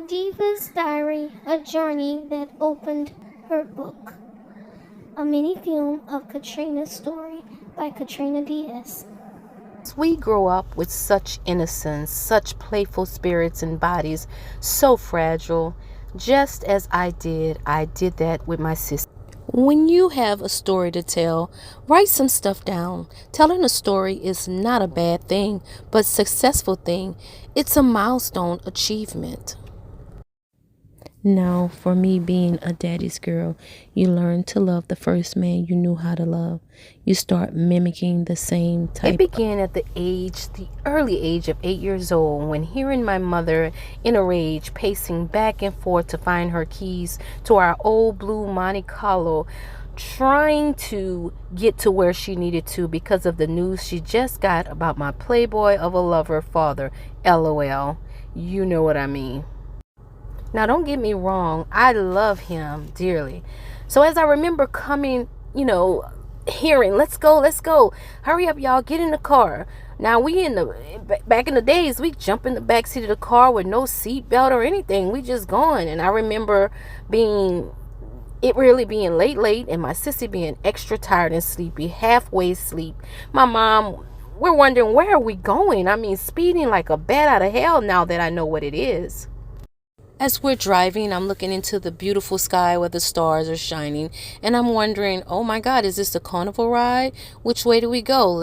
Diva's Diary, a journey that opened her book. A mini film of Katrina's story by Katrina Diaz. We grow up with such innocence, such playful spirits and bodies, so fragile. Just as I did that with my sister. When you have a story to tell, write some stuff down. Telling a story is not a bad thing, but a successful thing. It's a milestone achievement. Now, for me being a daddy's girl, you learn to love the first man you knew how to love. You start mimicking the same type. It began at the early age of 8 years old, when hearing my mother in a rage pacing back and forth to find her keys to our old blue Monte Carlo, trying to get to where she needed to because of the news she just got about my playboy of a lover father. LOL. You know what I mean. Now, don't get me wrong, I love him dearly. So as I remember coming, hearing, let's go, hurry up, y'all, get in the car. Now, back in the days, we jump in the back seat of the car with no seat belt or anything. We just going. And I remember it really being late, and my sissy being extra tired and sleepy, halfway asleep. My mom, we're wondering, where are we going? I mean, speeding like a bat out of hell now that I know what it is. As we're driving, I'm looking into the beautiful sky where the stars are shining, and I'm wondering, oh my God, is this a carnival ride? Which way do we go?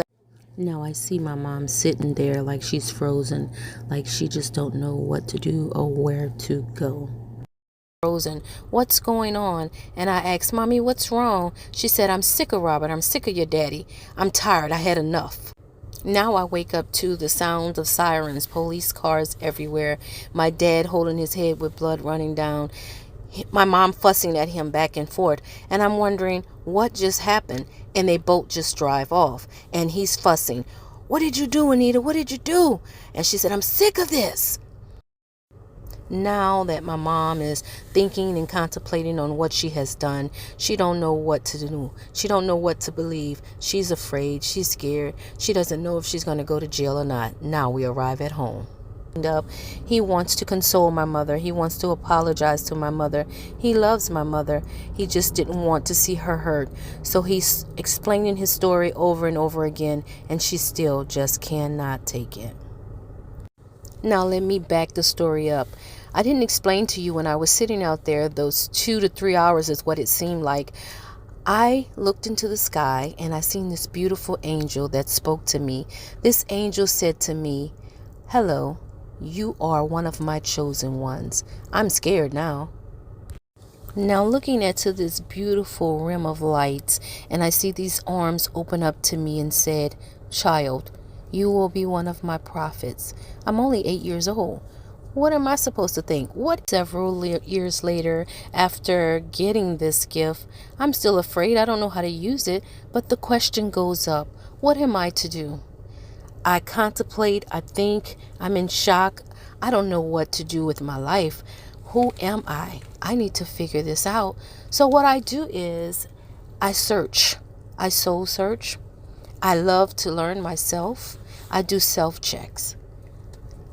Now I see my mom sitting there like she's frozen, like she just don't know what to do or where to go. Frozen. What's going on? And I asked, Mommy, what's wrong? She said, I'm sick of Robert. I'm sick of your daddy. I'm tired. I had enough. Now I wake up to the sound of sirens, police cars everywhere, my dad holding his head with blood running down, my mom fussing at him back and forth, and I'm wondering what just happened, and they both just drive off, and he's fussing. What did you do, Anita? What did you do? And she said, I'm sick of this. Now that my mom is thinking and contemplating on what she has done, she don't know what to do. She don't know what to believe. She's afraid. She's scared. She doesn't know if she's going to go to jail or not. Now we arrive at home. He wants to console my mother. He wants to apologize to my mother. He loves my mother. He just didn't want to see her hurt. So he's explaining his story over and over again, and she still just cannot take it. Now let me back the story up. I didn't explain to you when I was sitting out there, those 2 to 3 hours is what it seemed like. I looked into the sky and I seen this beautiful angel that spoke to me. This angel said to me, hello, you are one of my chosen ones. I'm scared now. Now looking into this beautiful rim of lights, and I see these arms open up to me and said, child, you will be one of my prophets. I'm only 8 years old. What am I supposed to think? Several years later, after getting this gift, I'm still afraid. I don't know how to use it, but the question goes up, what am I to do? I contemplate, I think, I'm in shock. I don't know what to do with my life. Who am I? I need to figure this out. So what I do is I search. I soul search. I love to learn myself. I do self-checks.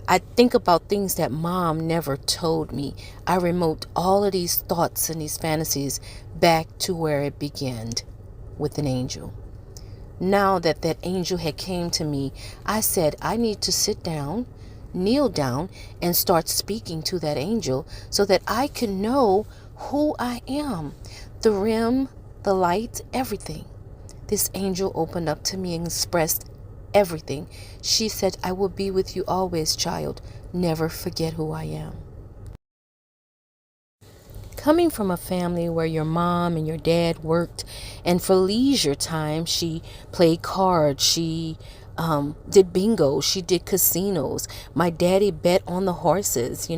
I think about things that mom never told me. I remote all of these thoughts and these fantasies back to where it began, with an angel. Now that angel had came to me, I said, I need to sit down, kneel down, and start speaking to that angel so that I can know who I am. The rim, the light, everything. This angel opened up to me and expressed everything. She said, I will be with you always, child. Never forget who I am. Coming from a family where your mom and your dad worked, and for leisure time, she played cards, she did bingo, she did casinos. My daddy bet on the horses,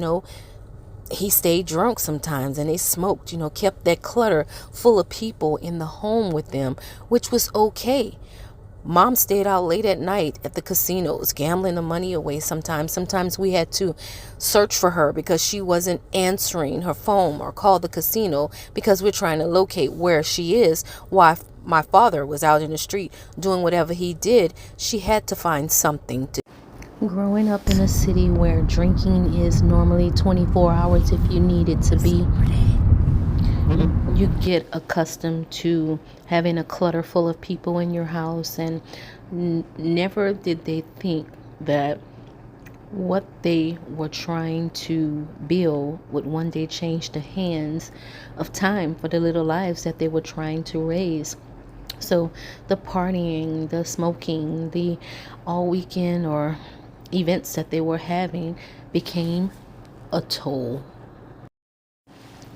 He stayed drunk sometimes, and they smoked, kept that clutter full of people in the home with them, which was okay. Mom stayed out late at night at the casinos, gambling the money away sometimes. Sometimes we had to search for her because she wasn't answering her phone or call the casino because we're trying to locate where she is. While my father was out in the street doing whatever he did, she had to find something to do. Growing up in a city where drinking is normally 24 hours if you need it to be, you get accustomed to having a clutter full of people in your house, and never did they think that what they were trying to build would one day change the hands of time for the little lives that they were trying to raise. So the partying, the smoking, the all weekend or events that they were having became a toll.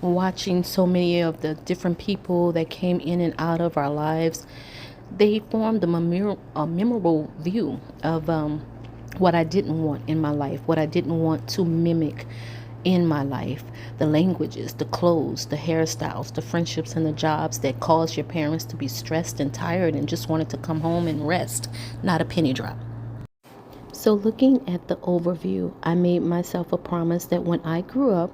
Watching so many of the different people that came in and out of our lives, they formed a memorable view of what I didn't want in my life, what I didn't want to mimic in my life. The languages, the clothes, the hairstyles, the friendships, and the jobs that caused your parents to be stressed and tired and just wanted to come home and rest, not a penny drop. So looking at the overview, I made myself a promise that when I grew up,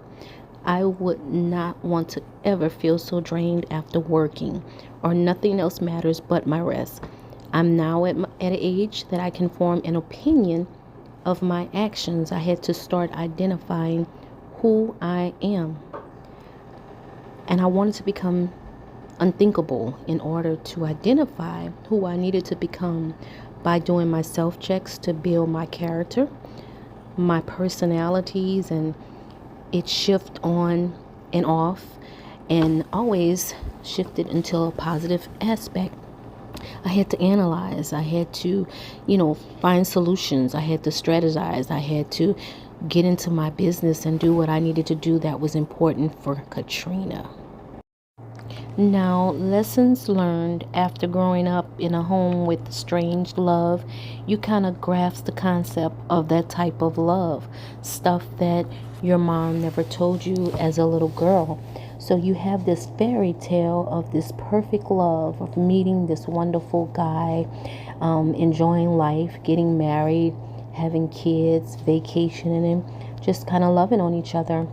I would not want to ever feel so drained after working, or nothing else matters but my rest. I'm now at an age that I can form an opinion of my actions. I had to start identifying who I am. And I wanted to become unthinkable in order to identify who I needed to become by doing my self checks to build my character, my personalities, and it shift on and off, and always shifted into a positive aspect. I had to analyze. I had to, find solutions. I had to strategize. I had to get into my business and do what I needed to do that was important for Katrina. Now, lessons learned after growing up in a home with strange love, you kind of grasp the concept of that type of love, stuff that your mom never told you as a little girl. So you have this fairy tale of this perfect love, of meeting this wonderful guy, enjoying life, getting married, having kids, vacationing, and just kind of loving on each other.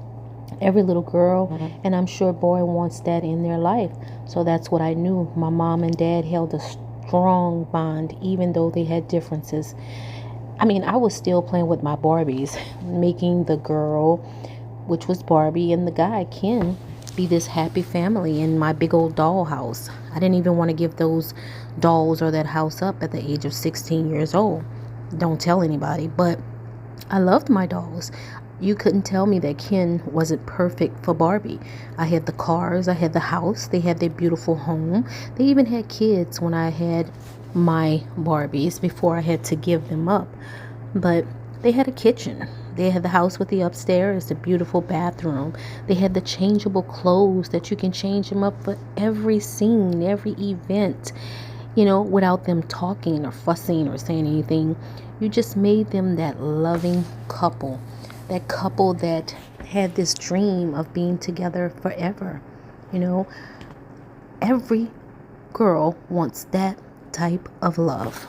Every little girl, and I'm sure boy, wants that in their life. So that's what I knew. My mom and dad held a strong bond, even though they had differences. I mean, I was still playing with my Barbies, making the girl, which was Barbie, and the guy, Ken, be this happy family in my big old doll house. I didn't even want to give those dolls or that house up at the age of 16 years old. Don't tell anybody, but I loved my dolls. You couldn't tell me that Ken wasn't perfect for Barbie. I had the cars, I had the house, they had their beautiful home. They even had kids when I had my Barbies before I had to give them up. But they had a kitchen. They had the house with the upstairs, the beautiful bathroom. They had the changeable clothes that you can change them up for every scene, every event, without them talking or fussing or saying anything. You just made them that loving couple. That couple that had this dream of being together forever. Every girl wants that type of love.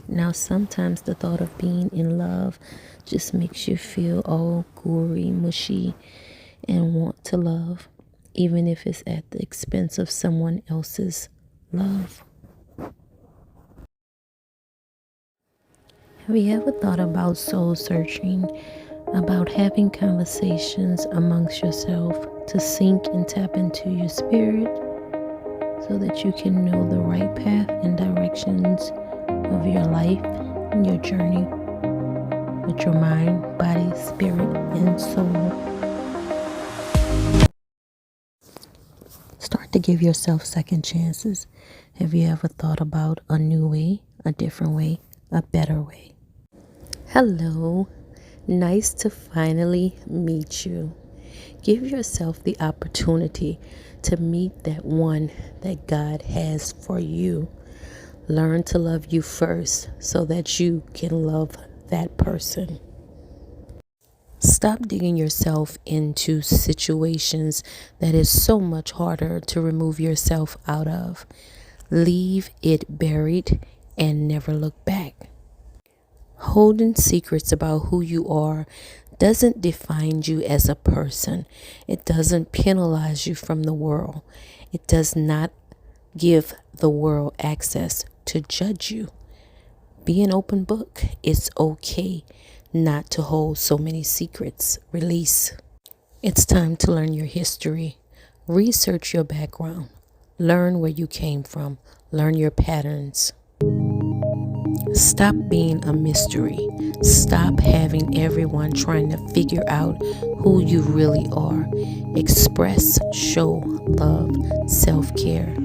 Now, sometimes the thought of being in love just makes you feel all gory, mushy, and want to love, even if it's at the expense of someone else's love. Have you ever thought about soul searching, about having conversations amongst yourself to sync and tap into your spirit so that you can know the right path and directions of your life and your journey with your mind, body, spirit, and soul? Start to give yourself second chances. Have you ever thought about a new way, a different way, a better way? Hello, nice to finally meet you. Give yourself the opportunity to meet that one that God has for you. Learn to love you first so that you can love that person. Stop digging yourself into situations that is so much harder to remove yourself out of. Leave it buried and never look back. Holding secrets about who you are doesn't define you as a person. It doesn't penalize you from the world. It does not give the world access to judge you. Be an open book. It's okay not to hold so many secrets. Release. It's time to learn your history. Research your background. Learn where you came from. Learn your patterns. Stop being a mystery. Stop having everyone trying to figure out who you really are. Express, show love, self-care.